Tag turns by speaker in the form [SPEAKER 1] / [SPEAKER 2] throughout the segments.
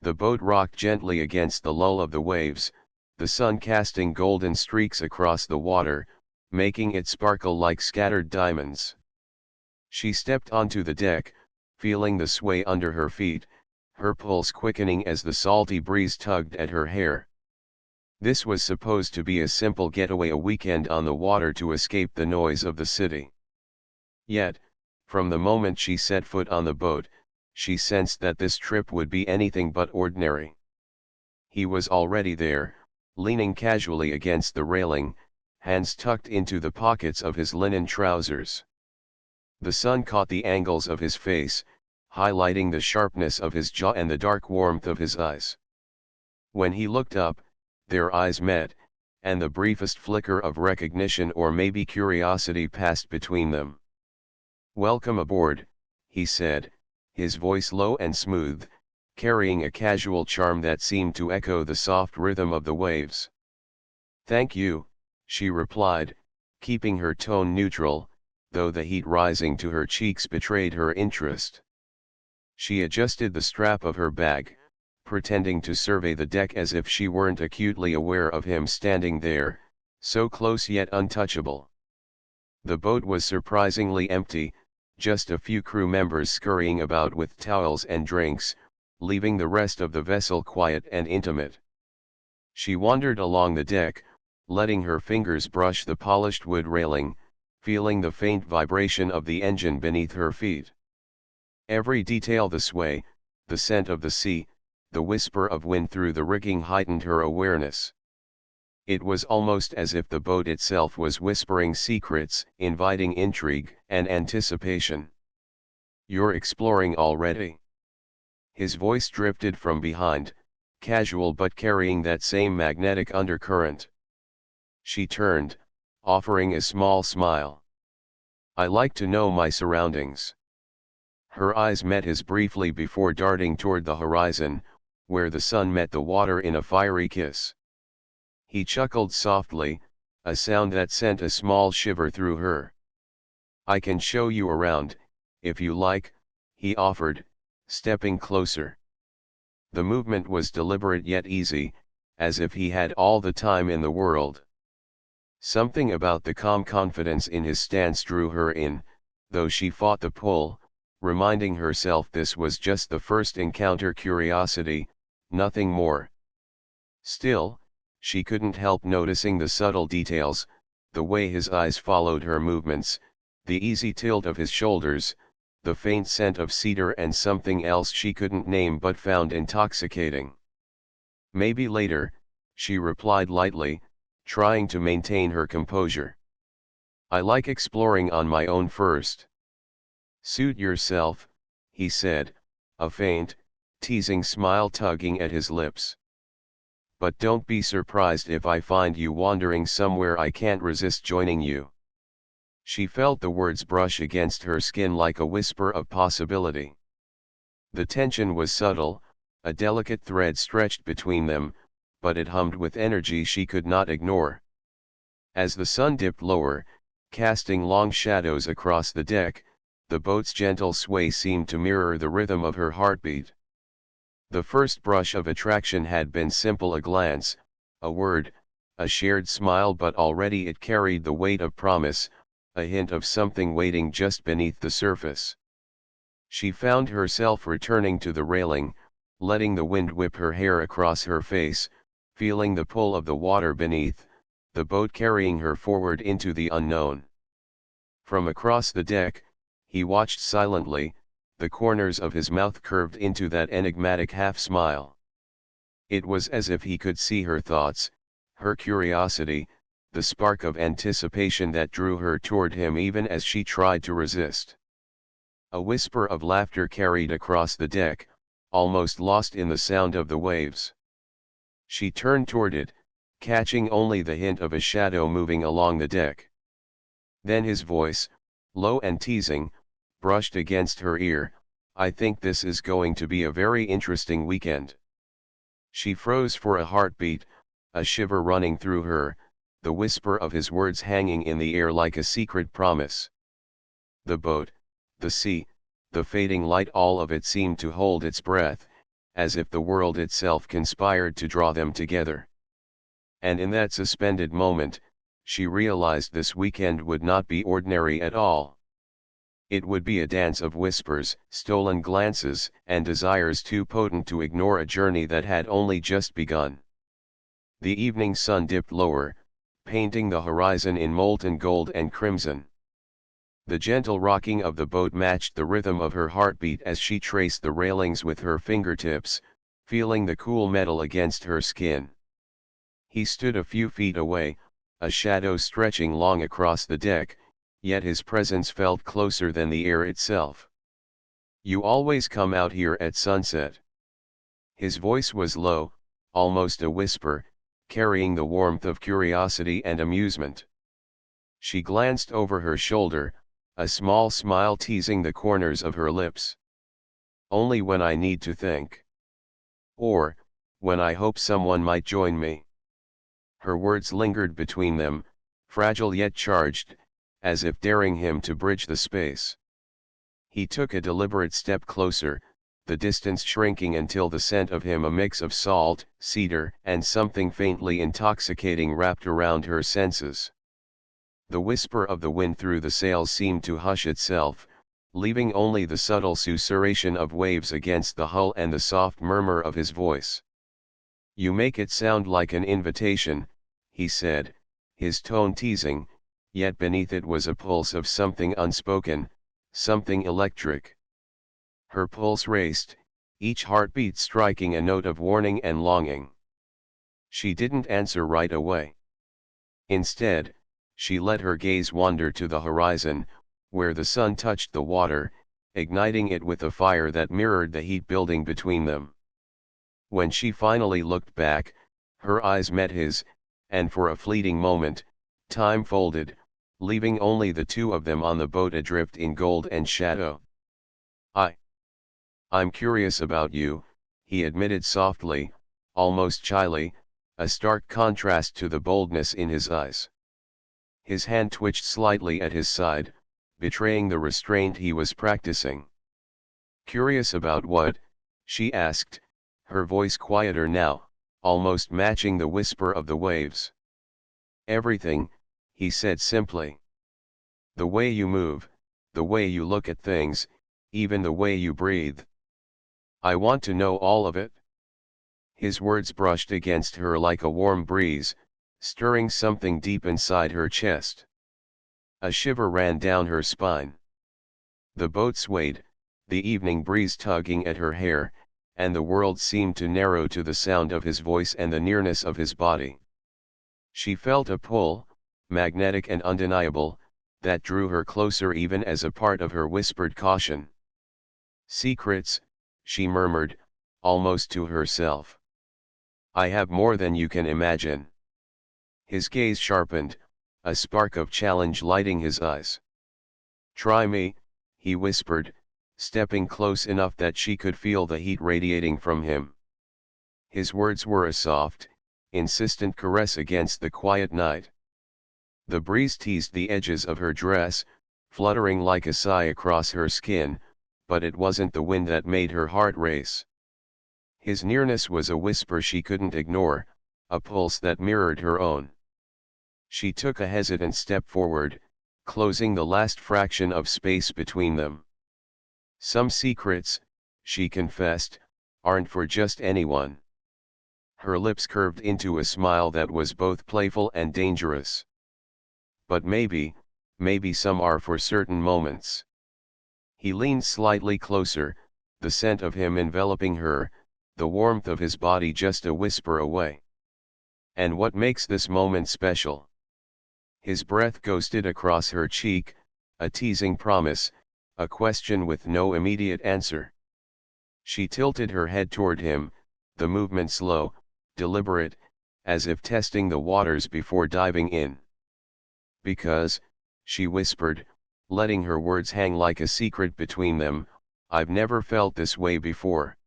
[SPEAKER 1] The boat rocked gently against the lull of the waves, the sun casting golden streaks across the water, making it sparkle like scattered diamonds. She stepped onto the deck, feeling the sway under her feet, her pulse quickening as the salty breeze tugged at her hair. This was supposed to be a simple getaway, a weekend on the water to escape the noise of the city. Yet, from the moment she set foot on the boat, she sensed that this trip would be anything but ordinary. He was already there, leaning casually against the railing, hands tucked into the pockets of his linen trousers. The sun caught the angles of his face, highlighting the sharpness of his jaw and the dark warmth of his eyes. When he looked up, their eyes met, and the briefest flicker of recognition or maybe curiosity passed between them. "Welcome aboard," he said, his voice low and smooth, carrying a casual charm that seemed to echo the soft rhythm of the waves. "Thank you," she replied, keeping her tone neutral, though the heat rising to her cheeks betrayed her interest. She adjusted the strap of her bag, pretending to survey the deck as if she weren't acutely aware of him standing there, so close yet untouchable. The boat was surprisingly empty, just a few crew members scurrying about with towels and drinks, leaving the rest of the vessel quiet and intimate. She wandered along the deck, letting her fingers brush the polished wood railing, feeling the faint vibration of the engine beneath her feet. Every detail, the sway, the scent of the sea, the whisper of wind through the rigging heightened her awareness. It was almost as if the boat itself was whispering secrets, inviting intrigue and anticipation. "You're exploring already?" His voice drifted from behind, casual but carrying that same magnetic undercurrent. She turned, offering a small smile. "I like to know my surroundings." Her eyes met his briefly before darting toward the horizon, where the sun met the water in a fiery kiss. He chuckled softly, a sound that sent a small shiver through her. "I can show you around, if you like," he offered, stepping closer. The movement was deliberate yet easy, as if he had all the time in the world. Something about the calm confidence in his stance drew her in, though she fought the pull, reminding herself this was just the first encounter, curiosity, nothing more. Still, she couldn't help noticing the subtle details, the way his eyes followed her movements, the easy tilt of his shoulders, the faint scent of cedar and something else she couldn't name but found intoxicating. "Maybe later," she replied lightly, trying to maintain her composure. "I like exploring on my own first." "Suit yourself," he said, a faint, teasing smile tugging at his lips. "But don't be surprised if I find you wandering somewhere I can't resist joining you." She felt the words brush against her skin like a whisper of possibility. The tension was subtle, a delicate thread stretched between them, but it hummed with energy she could not ignore. As the sun dipped lower, casting long shadows across the deck, the boat's gentle sway seemed to mirror the rhythm of her heartbeat. The first brush of attraction had been simple, a glance, a word, a shared smile, but already it carried the weight of promise, a hint of something waiting just beneath the surface. She found herself returning to the railing, letting the wind whip her hair across her face, feeling the pull of the water beneath, the boat carrying her forward into the unknown. From across the deck, he watched silently, the corners of his mouth curved into that enigmatic half-smile. It was as if he could see her thoughts, her curiosity, the spark of anticipation that drew her toward him even as she tried to resist. A whisper of laughter carried across the deck, almost lost in the sound of the waves. She turned toward it, catching only the hint of a shadow moving along the deck. Then his voice, low and teasing, brushed against her ear, "I think this is going to be a very interesting weekend." She froze for a heartbeat, a shiver running through her, the whisper of his words hanging in the air like a secret promise. The boat, the sea, the fading light, all of it seemed to hold its breath, as if the world itself conspired to draw them together. And in that suspended moment, she realized this weekend would not be ordinary at all. It would be a dance of whispers, stolen glances, and desires too potent to ignore a journey that had only just begun. The evening sun dipped lower, painting the horizon in molten gold and crimson. The gentle rocking of the boat matched the rhythm of her heartbeat as she traced the railings with her fingertips, feeling the cool metal against her skin. He stood a few feet away, a shadow stretching long across the deck, yet his presence felt closer than the air itself. "You always come out here at sunset." His voice was low, almost a whisper, carrying the warmth of curiosity and amusement. She glanced over her shoulder, a small smile teasing the corners of her lips. "Only when I need to think. Or, when I hope someone might join me." Her words lingered between them, fragile yet charged, as if daring him to bridge the space. He took a deliberate step closer, the distance shrinking until the scent of him, a mix of salt, cedar, and something faintly intoxicating, wrapped around her senses. The whisper of the wind through the sails seemed to hush itself, leaving only the subtle susurration of waves against the hull and the soft murmur of his voice. "You make it sound like an invitation," he said, his tone teasing, yet beneath it was a pulse of something unspoken, something electric. Her pulse raced, each heartbeat striking a note of warning and longing. She didn't answer right away. Instead, she let her gaze wander to the horizon, where the sun touched the water, igniting it with a fire that mirrored the heat building between them. When she finally looked back, her eyes met his, and for a fleeting moment, time folded, leaving only the two of them on the boat adrift in gold and shadow. "I'm curious about you," he admitted softly, almost shyly, a stark contrast to the boldness in his eyes. His hand twitched slightly at his side, betraying the restraint he was practicing. "Curious about what?" she asked, her voice quieter now, almost matching the whisper of the waves. "Everything," he said simply. "The way you move, the way you look at things, even the way you breathe. I want to know all of it." His words brushed against her like a warm breeze, stirring something deep inside her chest. A shiver ran down her spine. The boat swayed, the evening breeze tugging at her hair, and the world seemed to narrow to the sound of his voice and the nearness of his body. She felt a pull, magnetic and undeniable, that drew her closer even as a part of her whispered caution. "Secrets," she murmured, almost to herself. "I have more than you can imagine." His gaze sharpened, a spark of challenge lighting his eyes. "Try me," he whispered, stepping close enough that she could feel the heat radiating from him. His words were a soft, insistent caress against the quiet night. The breeze teased the edges of her dress, fluttering like a sigh across her skin, but it wasn't the wind that made her heart race. His nearness was a whisper she couldn't ignore, a pulse that mirrored her own. She took a hesitant step forward, closing the last fraction of space between them. "Some secrets," she confessed, "aren't for just anyone." Her lips curved into a smile that was both playful and dangerous. "But maybe some are for certain moments." He leaned slightly closer, the scent of him enveloping her, the warmth of his body just a whisper away. "And what makes this moment special?" His breath ghosted across her cheek, a teasing promise, a question with no immediate answer. She tilted her head toward him, the movement slow, deliberate, as if testing the waters before diving in. "Because," she whispered, letting her words hang like a secret between them, "I've never felt this way before.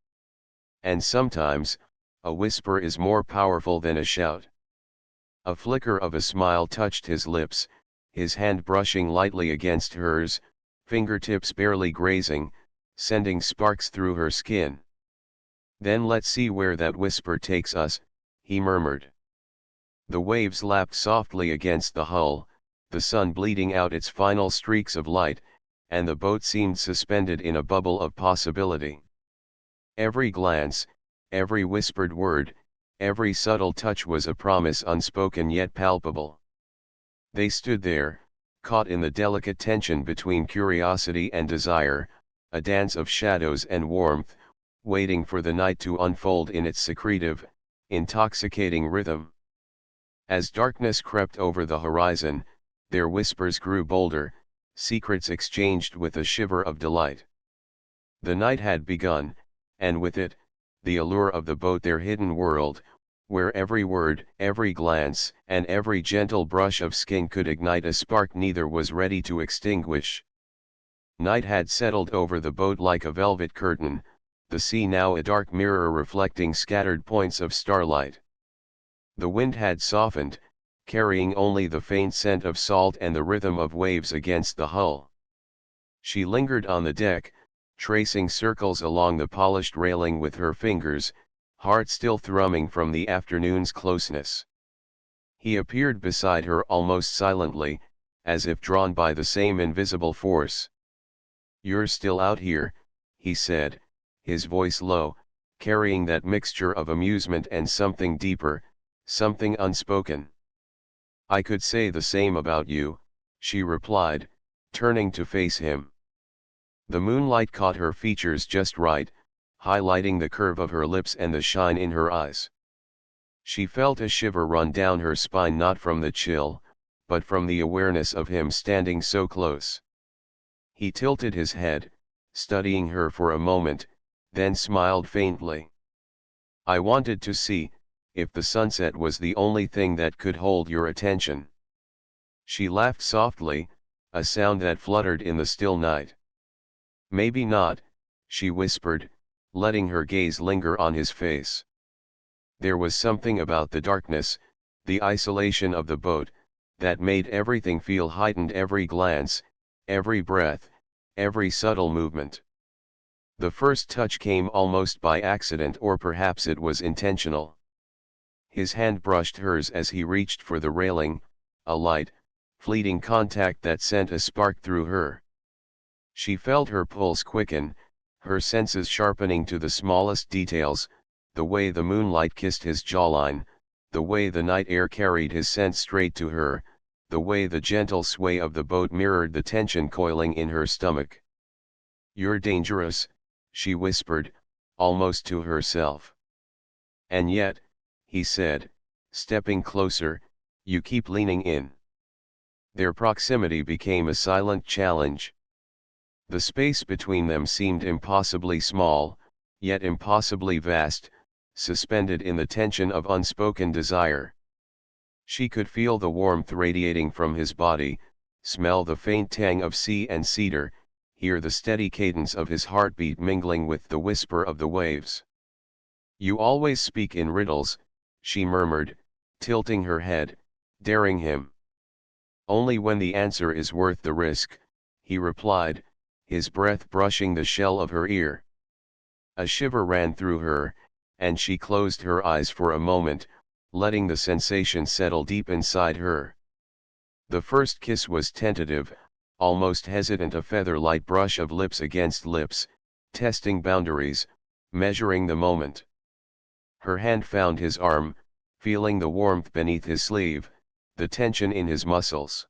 [SPEAKER 1] And sometimes, a whisper is more powerful than a shout." A flicker of a smile touched his lips, his hand brushing lightly against hers, fingertips barely grazing, sending sparks through her skin. Then let's see where that whisper takes us, he murmured. The waves lapped softly against the hull, the sun bleeding out its final streaks of light, and the boat seemed suspended in a bubble of possibility. Every glance, every whispered word, every subtle touch was a promise unspoken yet palpable. They stood there, caught in the delicate tension between curiosity and desire, a dance of shadows and warmth, waiting for the night to unfold in its secretive, intoxicating rhythm. As darkness crept over the horizon, their whispers grew bolder, secrets exchanged with a shiver of delight. The night had begun, and with it, the allure of the boat, their hidden world, where every word, every glance, and every gentle brush of skin could ignite a spark neither was ready to extinguish. Night had settled over the boat like a velvet curtain, the sea now a dark mirror reflecting scattered points of starlight. The wind had softened, carrying only the faint scent of salt and the rhythm of waves against the hull. She lingered on the deck, tracing circles along the polished railing with her fingers, heart still thrumming from the afternoon's closeness. He appeared beside her almost silently, as if drawn by the same invisible force. "You're still out here," he said, his voice low, carrying that mixture of amusement and something deeper, something unspoken. "I could say the same about you," she replied, turning to face him. The moonlight caught her features just right, highlighting the curve of her lips and the shine in her eyes. She felt a shiver run down her spine, not from the chill, but from the awareness of him standing so close. He tilted his head, studying her for a moment, then smiled faintly. "I wanted to see if the sunset was the only thing that could hold your attention." She laughed softly, a sound that fluttered in the still night. "Maybe not," she whispered, letting her gaze linger on his face. There was something about the darkness, the isolation of the boat, that made everything feel heightened, every glance, every breath, every subtle movement. The first touch came almost by accident, or perhaps it was intentional. His hand brushed hers as he reached for the railing, a light, fleeting contact that sent a spark through her. She felt her pulse quicken, her senses sharpening to the smallest details, the way the moonlight kissed his jawline, the way the night air carried his scent straight to her, the way the gentle sway of the boat mirrored the tension coiling in her stomach. "You're dangerous," she whispered, almost to herself. "And yet," he said, stepping closer, "you keep leaning in." Their proximity became a silent challenge. The space between them seemed impossibly small, yet impossibly vast, suspended in the tension of unspoken desire. She could feel the warmth radiating from his body, smell the faint tang of sea and cedar, hear the steady cadence of his heartbeat mingling with the whisper of the waves. "You always speak in riddles," she murmured, tilting her head, daring him. "Only when the answer is worth the risk," he replied, his breath brushing the shell of her ear. A shiver ran through her, and she closed her eyes for a moment, letting the sensation settle deep inside her. The first kiss was tentative, almost hesitant, a feather-light brush of lips against lips, testing boundaries, measuring the moment. Her hand found his arm, feeling the warmth beneath his sleeve, the tension in his muscles.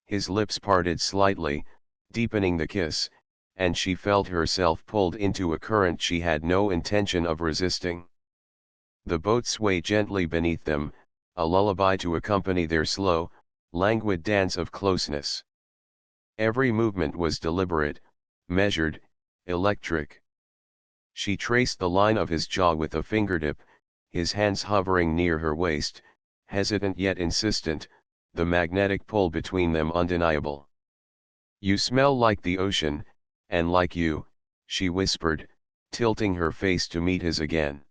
[SPEAKER 1] His lips parted slightly, deepening the kiss, and she felt herself pulled into a current she had no intention of resisting. The boat swayed gently beneath them, a lullaby to accompany their slow, languid dance of closeness. Every movement was deliberate, measured, electric. She traced the line of his jaw with a fingertip, his hands hovering near her waist, hesitant yet insistent, the magnetic pull between them undeniable. "You smell like the ocean, and like you," she whispered, tilting her face to meet his again.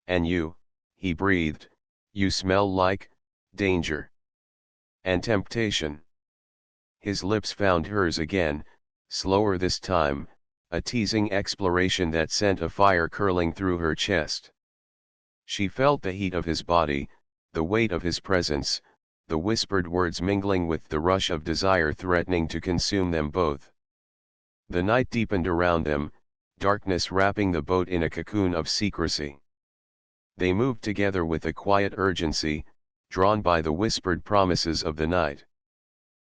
[SPEAKER 1] "And you," he breathed, "you smell like danger and temptation." His lips found hers again, slower this time, a teasing exploration that sent a fire curling through her chest. She felt the heat of his body, the weight of his presence, the whispered words mingling with the rush of desire threatening to consume them both. The night deepened around them, darkness wrapping the boat in a cocoon of secrecy. They moved together with a quiet urgency, drawn by the whispered promises of the night.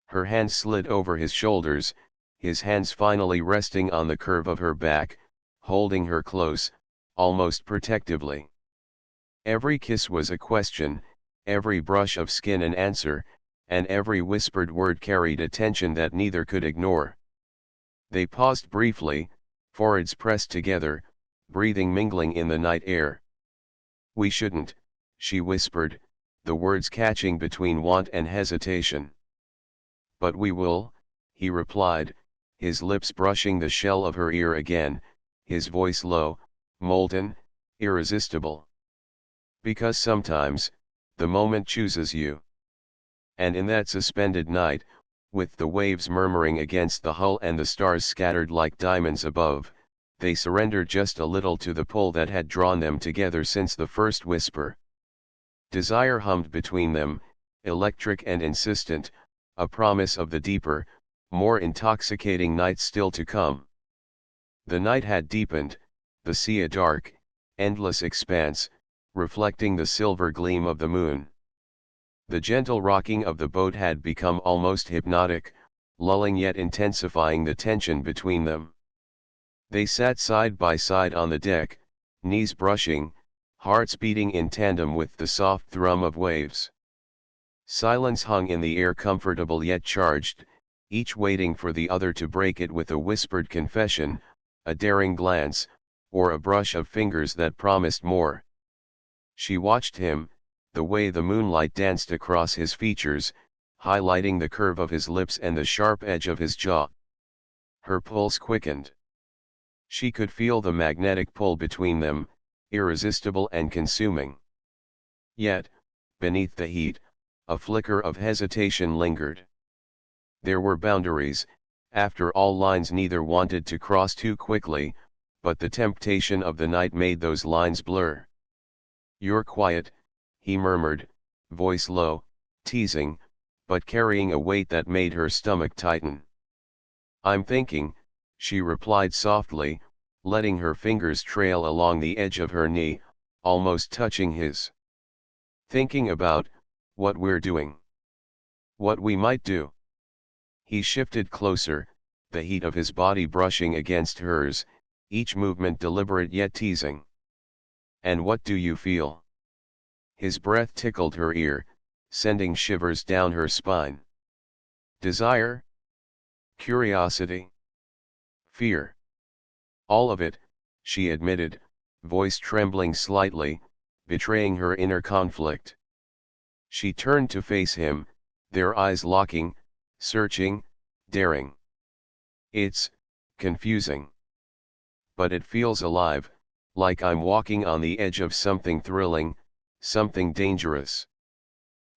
[SPEAKER 1] Her hands slid over his shoulders, his hands finally resting on the curve of her back, holding her close, almost protectively. Every kiss was a question, every brush of skin an answer, and every whispered word carried a tension that neither could ignore. They paused briefly, foreheads pressed together, breathing mingling in the night air. "We shouldn't," she whispered, the words catching between want and hesitation. "But we will," he replied, his lips brushing the shell of her ear again, his voice low, molten, irresistible. "Because sometimes, the moment chooses you." And in that suspended night, with the waves murmuring against the hull and the stars scattered like diamonds above, they surrendered just a little to the pull that had drawn them together since the first whisper. Desire hummed between them, electric and insistent, a promise of the deeper, more intoxicating night still to come. The night had deepened, the sea a dark, endless expanse, reflecting the silver gleam of the moon. The gentle rocking of the boat had become almost hypnotic, lulling yet intensifying the tension between them. They sat side by side on the deck, knees brushing, hearts beating in tandem with the soft thrum of waves. Silence hung in the air, comfortable yet charged, each waiting for the other to break it with a whispered confession, a daring glance, or a brush of fingers that promised more. She watched him, the way the moonlight danced across his features, highlighting the curve of his lips and the sharp edge of his jaw. Her pulse quickened. She could feel the magnetic pull between them, irresistible and consuming. Yet, beneath the heat, a flicker of hesitation lingered. There were boundaries, after all, lines neither wanted to cross too quickly, but the temptation of the night made those lines blur. "You're quiet," he murmured, voice low, teasing, but carrying a weight that made her stomach tighten. "I'm thinking," she replied softly, letting her fingers trail along the edge of her knee, almost touching his. "Thinking about what we're doing. What we might do." He shifted closer, the heat of his body brushing against hers, each movement deliberate yet teasing. "And what do you feel?" His breath tickled her ear, sending shivers down her spine. "Desire? Curiosity? Fear? All of it," she admitted, voice trembling slightly, betraying her inner conflict. She turned to face him, their eyes locking, searching, daring. "It's confusing. But it feels alive, like I'm walking on the edge of something thrilling, something dangerous."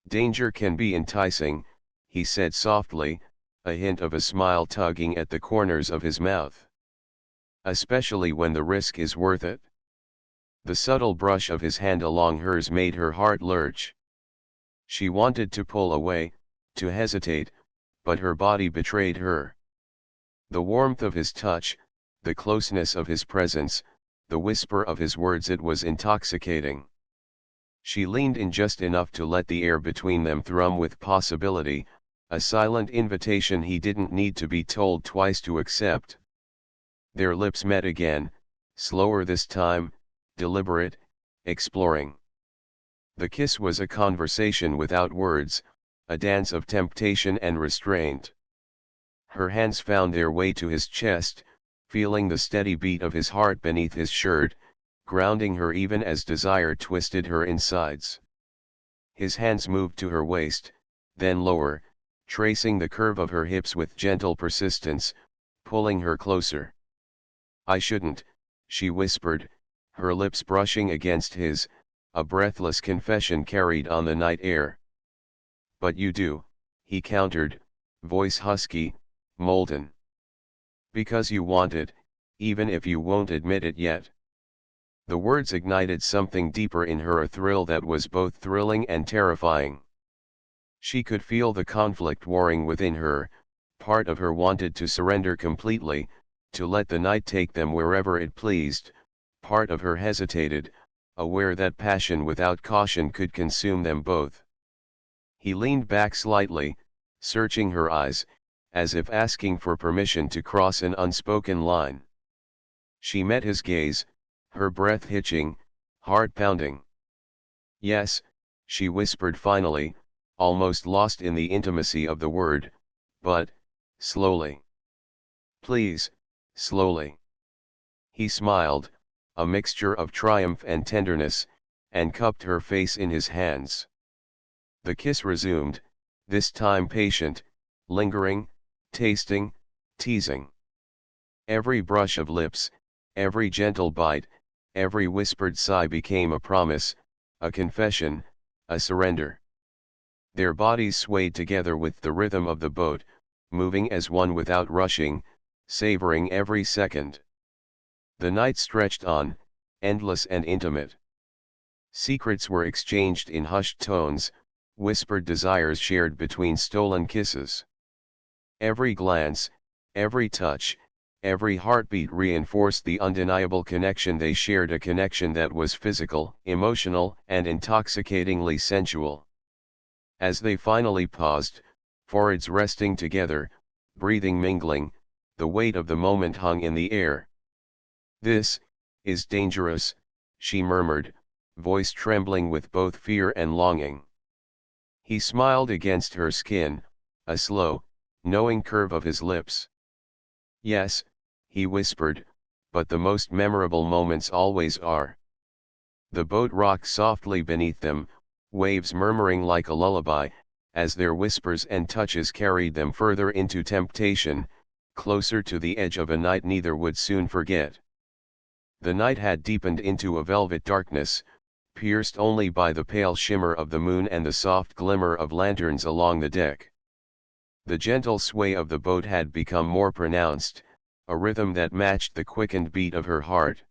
[SPEAKER 1] "Danger can be enticing," he said softly, a hint of a smile tugging at the corners of his mouth. "Especially when the risk is worth it." The subtle brush of his hand along hers made her heart lurch. She wanted to pull away, to hesitate, but her body betrayed her. The warmth of his touch, the closeness of his presence, the whisper of his words, it was intoxicating. She leaned in just enough to let the air between them thrum with possibility, a silent invitation he didn't need to be told twice to accept. Their lips met again, slower this time, deliberate, exploring. The kiss was a conversation without words, a dance of temptation and restraint. Her hands found their way to his chest, feeling the steady beat of his heart beneath his shirt, grounding her even as desire twisted her insides. His hands moved to her waist, then lower, tracing the curve of her hips with gentle persistence, pulling her closer. "I shouldn't," she whispered, her lips brushing against his, a breathless confession carried on the night air. "But you do," he countered, voice husky, molten. "Because you want it, even if you won't admit it yet. The words ignited something deeper in her, a thrill that was both thrilling and terrifying. She could feel the conflict warring within her. Part of her wanted to surrender completely, to let the night take them wherever it pleased. Part of her hesitated, aware that passion without caution could consume them both. He leaned back slightly, searching her eyes, as if asking for permission to cross an unspoken line. She met his gaze, her breath hitching, heart pounding. "Yes," she whispered finally, almost lost in the intimacy of the word, "but, slowly. Please, slowly." He smiled, a mixture of triumph and tenderness, and cupped her face in his hands. The kiss resumed, this time patient, lingering, tasting, teasing. Every brush of lips, every gentle bite, every whispered sigh became a promise, a confession, a surrender. Their bodies swayed together with the rhythm of the boat, moving as one without rushing, savoring every second. The night stretched on, endless and intimate. Secrets were exchanged in hushed tones, whispered desires shared between stolen kisses. Every glance, every touch, every heartbeat reinforced the undeniable connection they shared, a connection that was physical, emotional, and intoxicatingly sensual. As they finally paused, foreheads resting together, breathing mingling, the weight of the moment hung in the air. "This is dangerous," she murmured, voice trembling with both fear and longing. He smiled against her skin, a slow, knowing curve of his lips. "Yes," he whispered, "but the most memorable moments always are." The boat rocked softly beneath them, waves murmuring like a lullaby, as their whispers and touches carried them further into temptation, closer to the edge of a night neither would soon forget. The night had deepened into a velvet darkness, pierced only by the pale shimmer of the moon and the soft glimmer of lanterns along the deck. The gentle sway of the boat had become more pronounced, a rhythm that matched the quickened beat of her heart.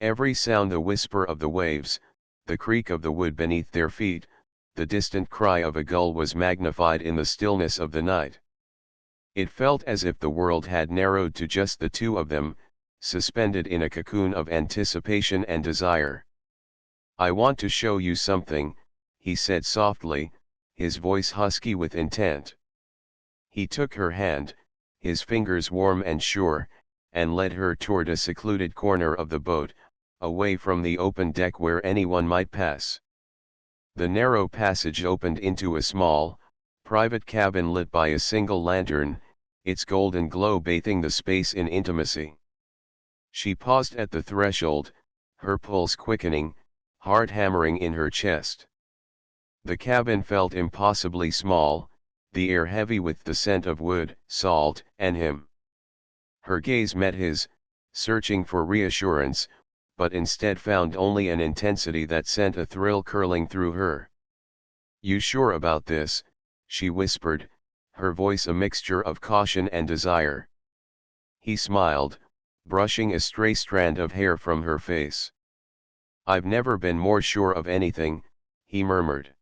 [SPEAKER 1] Every sound, the whisper of the waves, the creak of the wood beneath their feet, the distant cry of a gull was magnified in the stillness of the night. It felt as if the world had narrowed to just the two of them, suspended in a cocoon of anticipation and desire. "I want to show you something," he said softly, his voice husky with intent. He took her hand, his fingers warm and sure, and led her toward a secluded corner of the boat, away from the open deck where anyone might pass. The narrow passage opened into a small, private cabin lit by a single lantern, its golden glow bathing the space in intimacy. She paused at the threshold, her pulse quickening, heart hammering in her chest. The cabin felt impossibly small, the air heavy with the scent of wood, salt, and him. Her gaze met his, searching for reassurance, but instead found only an intensity that sent a thrill curling through her. "You sure about this?" she whispered, her voice a mixture of caution and desire. He smiled, brushing a stray strand of hair from her face. "I've never been more sure of anything," he murmured.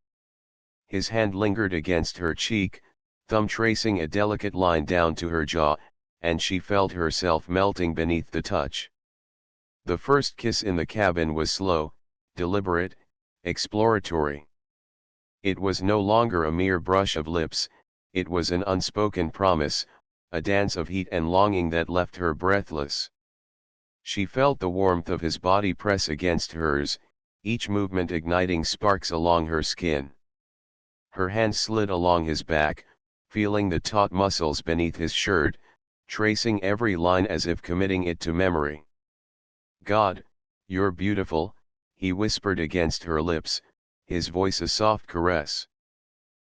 [SPEAKER 1] His hand lingered against her cheek, thumb tracing a delicate line down to her jaw, and she felt herself melting beneath the touch. The first kiss in the cabin was slow, deliberate, exploratory. It was no longer a mere brush of lips, it was an unspoken promise, a dance of heat and longing that left her breathless. She felt the warmth of his body press against hers, each movement igniting sparks along her skin. Her hand slid along his back, feeling the taut muscles beneath his shirt, tracing every line as if committing it to memory. "God, you're beautiful," he whispered against her lips, his voice a soft caress.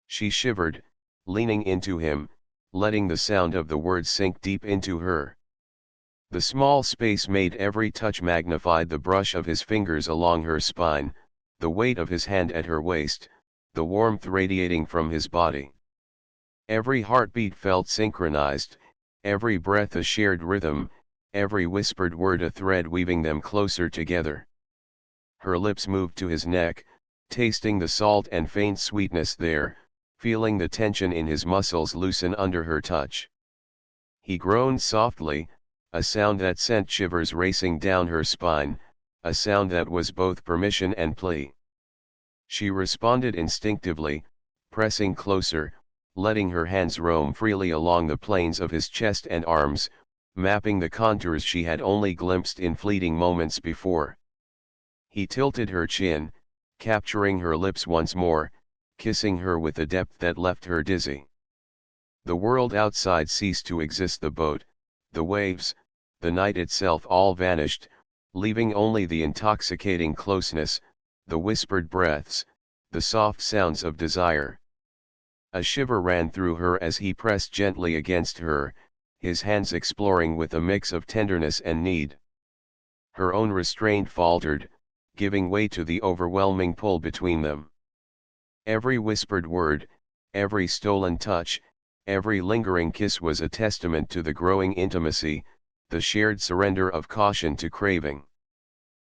[SPEAKER 1] She shivered, leaning into him, letting the sound of the words sink deep into her. The small space made every touch magnified, the brush of his fingers along her spine, the weight of his hand at her waist, the warmth radiating from his body. Every heartbeat felt synchronized, every breath a shared rhythm, every whispered word a thread weaving them closer together. Her lips moved to his neck, tasting the salt and faint sweetness there, feeling the tension in his muscles loosen under her touch. He groaned softly, a sound that sent shivers racing down her spine, a sound that was both permission and plea. She responded instinctively, pressing closer, letting her hands roam freely along the planes of his chest and arms, mapping the contours she had only glimpsed in fleeting moments before. He tilted her chin, capturing her lips once more, kissing her with a depth that left her dizzy. The world outside ceased to exist. The boat, the waves, the night itself all vanished, leaving only the intoxicating closeness, the whispered breaths, the soft sounds of desire. A shiver ran through her as he pressed gently against her, his hands exploring with a mix of tenderness and need. Her own restraint faltered, giving way to the overwhelming pull between them. Every whispered word, every stolen touch, every lingering kiss was a testament to the growing intimacy, the shared surrender of caution to craving.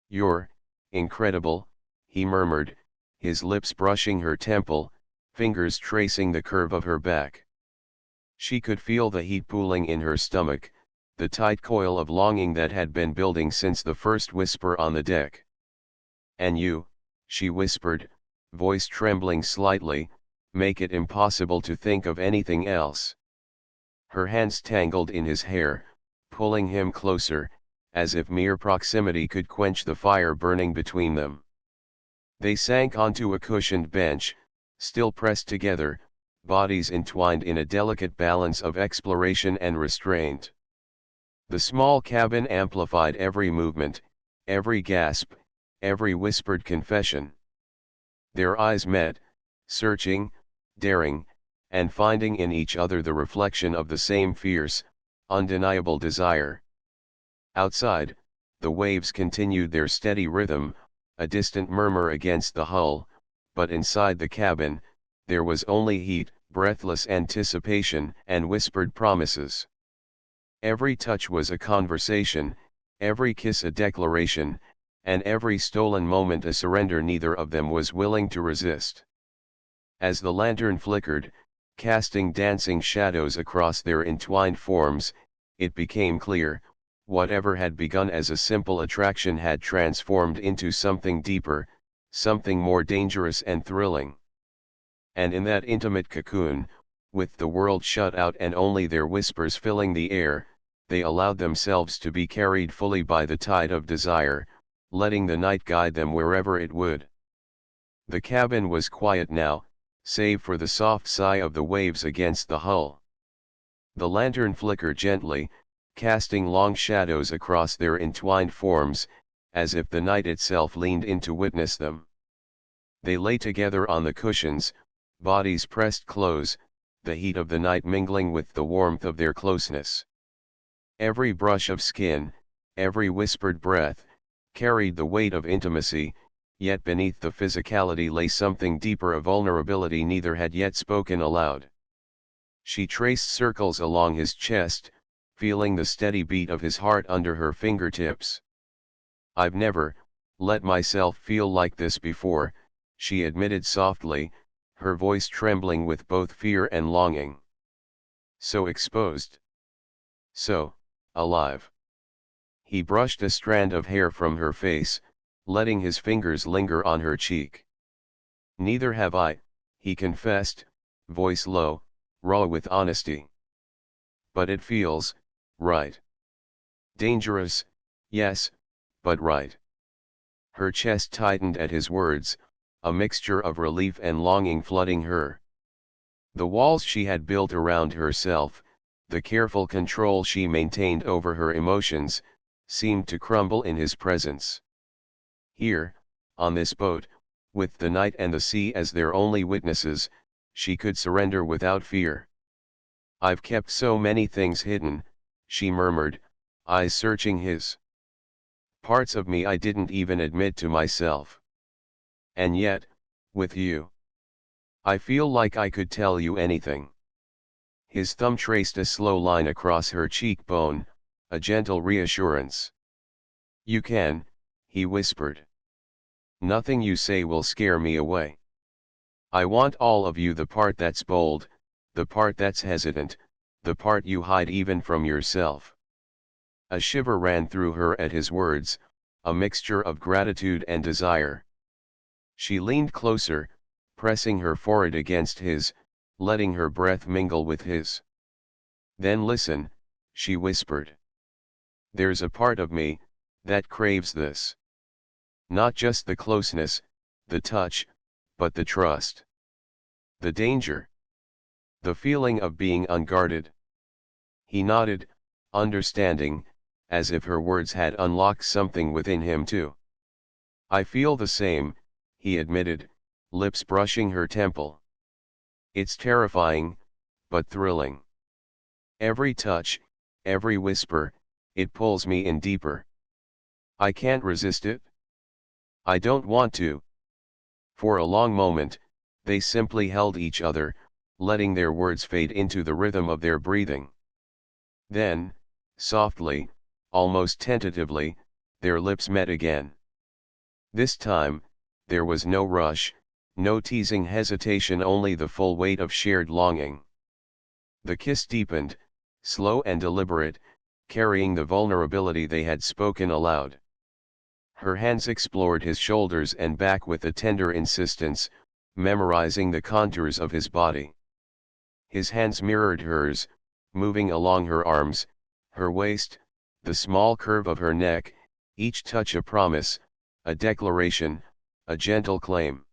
[SPEAKER 1] "You're incredible," he murmured, his lips brushing her temple, fingers tracing the curve of her back. She could feel the heat pooling in her stomach, the tight coil of longing that had been building since the first whisper on the deck. "And you," she whispered, voice trembling slightly, "make it impossible to think of anything else." Her hands tangled in his hair, pulling him closer, as if mere proximity could quench the fire burning between them. They sank onto a cushioned bench, still pressed together, bodies entwined in a delicate balance of exploration and restraint. The small cabin amplified every movement, every gasp, every whispered confession. Their eyes met, searching, daring, and finding in each other the reflection of the same fierce, undeniable desire. Outside, the waves continued their steady rhythm, a distant murmur against the hull, but inside the cabin, there was only heat, breathless anticipation, and whispered promises. Every touch was a conversation, every kiss a declaration, and every stolen moment a surrender neither of them was willing to resist. As the lantern flickered, casting dancing shadows across their entwined forms, it became clear, whatever had begun as a simple attraction had transformed into something deeper, something more dangerous and thrilling. And in that intimate cocoon, with the world shut out and only their whispers filling the air, they allowed themselves to be carried fully by the tide of desire, letting the night guide them wherever it would. The cabin was quiet now, save for the soft sigh of the waves against the hull. The lantern flickered gently, casting long shadows across their entwined forms, as if the night itself leaned in to witness them. They lay together on the cushions, bodies pressed close, the heat of the night mingling with the warmth of their closeness. Every brush of skin, every whispered breath, carried the weight of intimacy, yet beneath the physicality lay something deeper, a vulnerability neither had yet spoken aloud. She traced circles along his chest, feeling the steady beat of his heart under her fingertips. "I've never let myself feel like this before," she admitted softly, her voice trembling with both fear and longing. "So exposed. So alive." He brushed a strand of hair from her face, letting his fingers linger on her cheek. "Neither have I," he confessed, voice low, raw with honesty. "But it feels right. Dangerous, yes, but right." Her chest tightened at his words, a mixture of relief and longing flooding her. The walls she had built around herself, the careful control she maintained over her emotions, seemed to crumble in his presence. Here, on this boat, with the night and the sea as their only witnesses, she could surrender without fear. "I've kept so many things hidden," she murmured, eyes searching his. "Parts of me I didn't even admit to myself. And yet, with you, I feel like I could tell you anything." His thumb traced a slow line across her cheekbone, a gentle reassurance. "You can," he whispered. "Nothing you say will scare me away. I want all of you, the part that's bold, the part that's hesitant, the part you hide even from yourself." A shiver ran through her at his words, a mixture of gratitude and desire. She leaned closer, pressing her forehead against his, letting her breath mingle with his. "Then listen," she whispered. "There's a part of me that craves this. Not just the closeness, the touch, but the trust. The danger. The feeling of being unguarded." He nodded, understanding, as if her words had unlocked something within him too. "I feel the same," he admitted, lips brushing her temple. "It's terrifying, but thrilling. Every touch, every whisper, it pulls me in deeper. I can't resist it. I don't want to." For a long moment, they simply held each other, letting their words fade into the rhythm of their breathing. Then, softly, almost tentatively, their lips met again. This time, there was no rush, no teasing hesitation, only the full weight of shared longing. The kiss deepened, slow and deliberate, carrying the vulnerability they had spoken aloud. Her hands explored his shoulders and back with a tender insistence, memorizing the contours of his body. His hands mirrored hers, moving along her arms, her waist, the small curve of her neck, each touch a promise, a declaration, a gentle claim.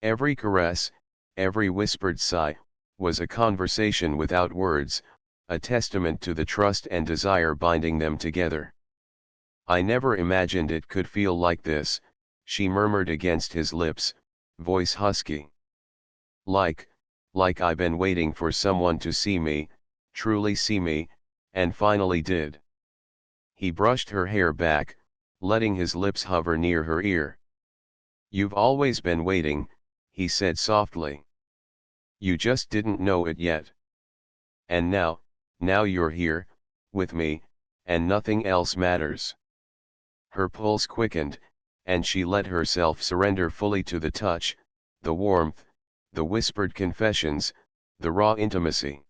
[SPEAKER 1] Every caress, every whispered sigh, was a conversation without words, a testament to the trust and desire binding them together. "I never imagined it could feel like this," she murmured against his lips, voice husky. Like I've been waiting for someone to see me, truly see me, and finally did." He brushed her hair back, letting his lips hover near her ear. "You've always been waiting," he said softly. "You just didn't know it yet. And now you're here, with me, and nothing else matters." Her pulse quickened, and she let herself surrender fully to the touch, the warmth, the whispered confessions, the raw intimacy.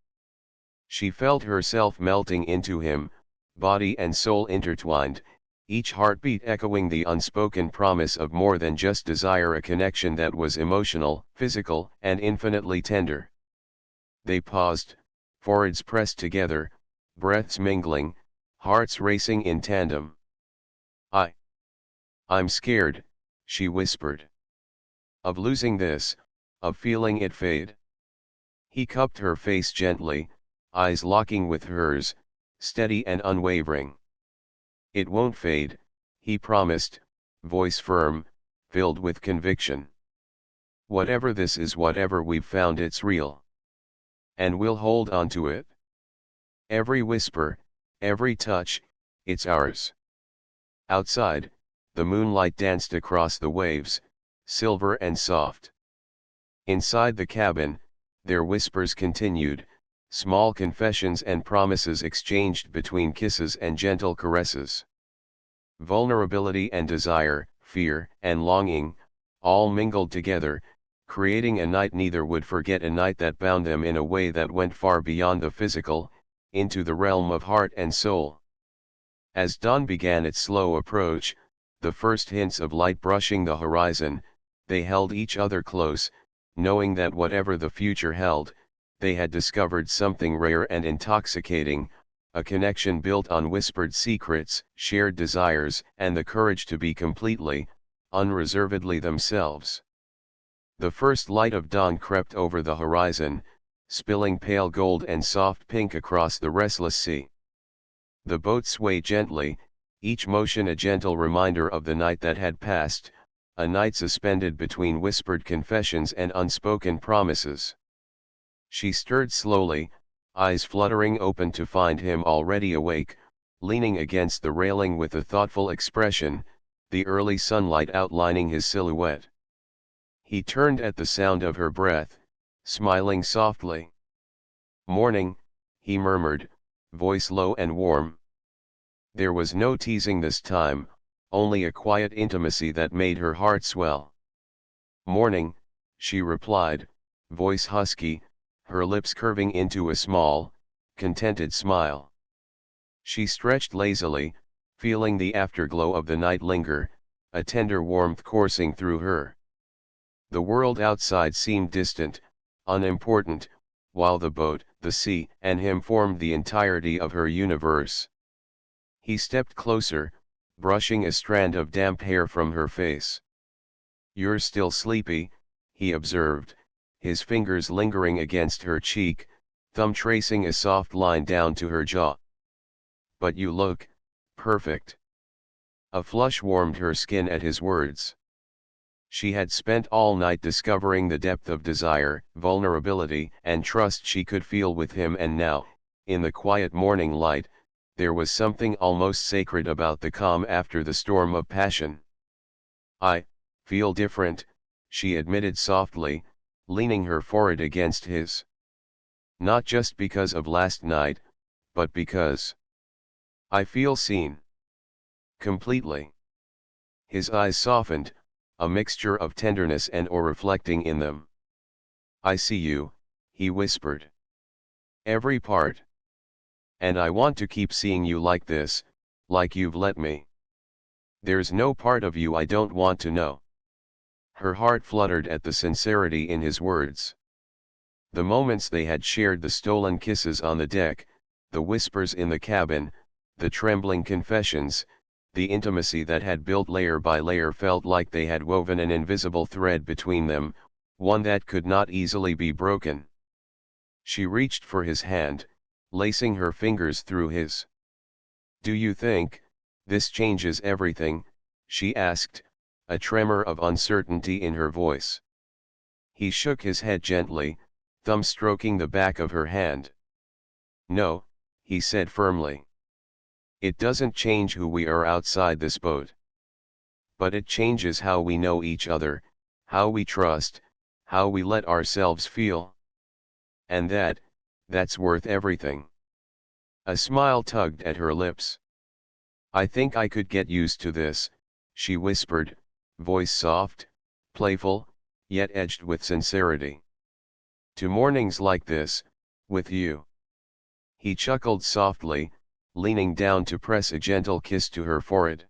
[SPEAKER 1] She felt herself melting into him, body and soul intertwined, each heartbeat echoing the unspoken promise of more than just desire, a connection that was emotional, physical, and infinitely tender. They paused, foreheads pressed together, breaths mingling, hearts racing in tandem. I'm scared," she whispered. "Of losing this, of feeling it fade." He cupped her face gently, eyes locking with hers, steady and unwavering. "It won't fade," he promised, voice firm, filled with conviction. "Whatever this is, whatever we've found, it's real. And we'll hold on to it. Every whisper, every touch, it's ours." Outside, the moonlight danced across the waves, silver and soft. Inside the cabin, their whispers continued, small confessions and promises exchanged between kisses and gentle caresses. Vulnerability and desire, fear and longing, all mingled together, creating a night neither would forget, a night that bound them in a way that went far beyond the physical, into the realm of heart and soul. As dawn began its slow approach, the first hints of light brushing the horizon, they held each other close, knowing that whatever the future held, they had discovered something rare and intoxicating, a connection built on whispered secrets, shared desires, and the courage to be completely, unreservedly themselves. The first light of dawn crept over the horizon, spilling pale gold and soft pink across the restless sea. The boat swayed gently, each motion a gentle reminder of the night that had passed, a night suspended between whispered confessions and unspoken promises. She stirred slowly, eyes fluttering open to find him already awake, leaning against the railing with a thoughtful expression, the early sunlight outlining his silhouette. He turned at the sound of her breath, smiling softly. "Morning," he murmured, voice low and warm. There was no teasing this time, only a quiet intimacy that made her heart swell. "Morning," she replied, voice husky, her lips curving into a small, contented smile. She stretched lazily, feeling the afterglow of the night linger, a tender warmth coursing through her. The world outside seemed distant, unimportant, while the boat, the sea, and him formed the entirety of her universe. He stepped closer, brushing a strand of damp hair from her face. "You're still sleepy," he observed, his fingers lingering against her cheek, thumb tracing a soft line down to her jaw. "But you look perfect." A flush warmed her skin at his words. She had spent all night discovering the depth of desire, vulnerability, and trust she could feel with him, and now, in the quiet morning light, there was something almost sacred about the calm after the storm of passion. "I feel different," she admitted softly, leaning her forehead against his. "Not just because of last night, but because I feel seen. Completely." His eyes softened, a mixture of tenderness and awe reflecting in them. "I see you," he whispered. "Every part. And I want to keep seeing you like this, like you've let me. There's no part of you I don't want to know." Her heart fluttered at the sincerity in his words. The moments they had shared, the stolen kisses on the deck, the whispers in the cabin, the trembling confessions, the intimacy that had built layer by layer, felt like they had woven an invisible thread between them, one that could not easily be broken. She reached for his hand, lacing her fingers through his. "Do you think this changes everything?" she asked, a tremor of uncertainty in her voice. He shook his head gently, thumb stroking the back of her hand. "No," he said firmly. "It doesn't change who we are outside this boat. But it changes how we know each other, how we trust, how we let ourselves feel. And that's worth everything." A smile tugged at her lips. "I think I could get used to this," she whispered, voice soft, playful, yet edged with sincerity. "To mornings like this, with you." He chuckled softly, leaning down to press a gentle kiss to her forehead.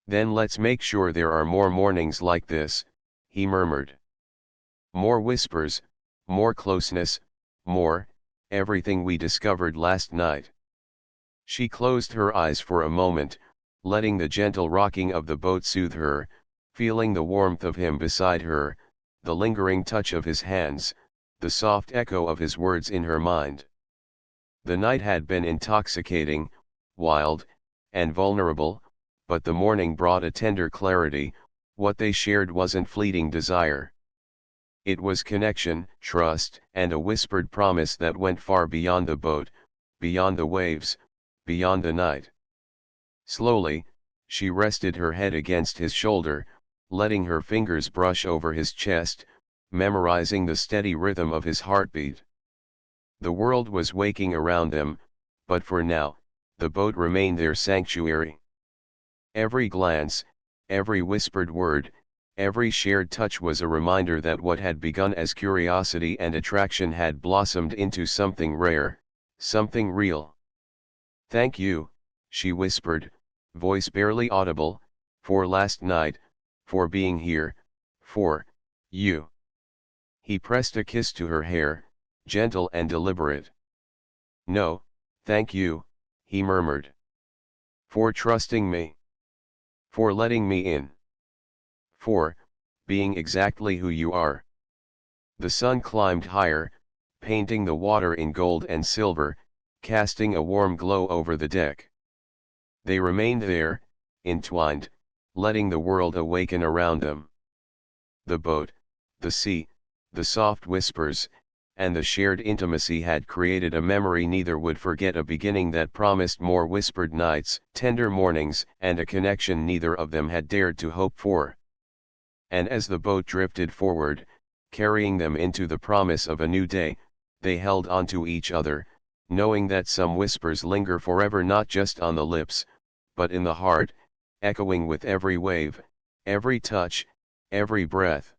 [SPEAKER 1] "Then let's make sure there are more mornings like this," he murmured. "More whispers, more closeness, more, everything we discovered last night." She closed her eyes for a moment, letting the gentle rocking of the boat soothe her, feeling the warmth of him beside her, the lingering touch of his hands, the soft echo of his words in her mind. The night had been intoxicating, wild, and vulnerable, but the morning brought a tender clarity. What they shared wasn't fleeting desire. It was connection, trust, and a whispered promise that went far beyond the boat, beyond the waves, beyond the night. Slowly, she rested her head against his shoulder, letting her fingers brush over his chest, memorizing the steady rhythm of his heartbeat. The world was waking around them, but for now, the boat remained their sanctuary. Every glance, every whispered word, every shared touch was a reminder that what had begun as curiosity and attraction had blossomed into something rare, something real. "Thank you," she whispered, voice barely audible, "for last night, for being here, for you." He pressed a kiss to her hair, gentle and deliberate. "No, thank you," he murmured. "For trusting me. For letting me in. For being exactly who you are." The sun climbed higher, painting the water in gold and silver, casting a warm glow over the deck. They remained there, entwined, letting the world awaken around them. The boat, the sea, the soft whispers, and the shared intimacy had created a memory neither would forget, a beginning that promised more whispered nights, tender mornings, and a connection neither of them had dared to hope for. And as the boat drifted forward, carrying them into the promise of a new day, they held onto each other, knowing that some whispers linger forever not just on the lips, but in the heart, echoing with every wave, every touch, every breath.